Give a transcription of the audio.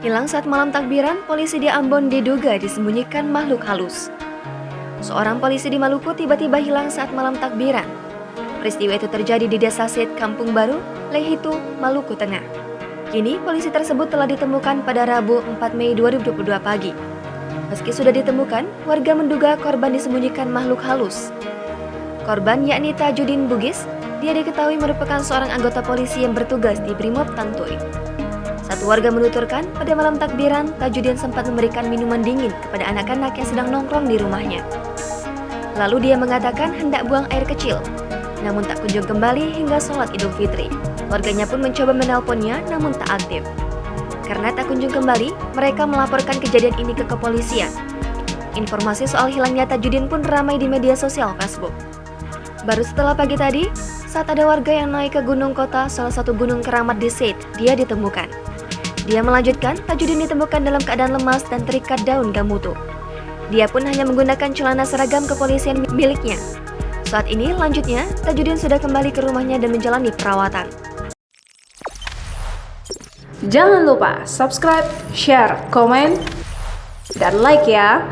Hilang saat malam takbiran, polisi di Ambon diduga disembunyikan makhluk halus. Seorang polisi di Maluku tiba-tiba hilang saat malam takbiran. Peristiwa itu terjadi di Desa Sid, Kampung Baru, Lehitu, Maluku Tengah. Kini, polisi tersebut telah ditemukan pada Rabu 4 Mei 2022 pagi. Meski sudah ditemukan, warga menduga korban disembunyikan makhluk halus. Korban yakni Tajudin Bugis, dia diketahui merupakan seorang anggota polisi yang bertugas di Brimob Tantoy. Satu warga menuturkan, pada malam takbiran, Tajudin sempat memberikan minuman dingin kepada anak-anak yang sedang nongkrong di rumahnya. Lalu dia mengatakan hendak buang air kecil, namun tak kunjung kembali hingga sholat Idul Fitri. Warganya pun mencoba menelponnya, namun tak aktif. Karena tak kunjung kembali, mereka melaporkan kejadian ini ke kepolisian. Informasi soal hilangnya Tajudin pun ramai di media sosial Facebook. Baru setelah pagi tadi, saat ada warga yang naik ke gunung kota, salah satu gunung keramat di Sid, dia ditemukan. Dia melanjutkan, Tajudin ditemukan dalam keadaan lemas dan terikat daun gamutu. Dia pun hanya menggunakan celana seragam kepolisian miliknya. Saat ini, lanjutnya, Tajudin sudah kembali ke rumahnya dan menjalani perawatan. Jangan lupa subscribe, share, komen, dan like ya!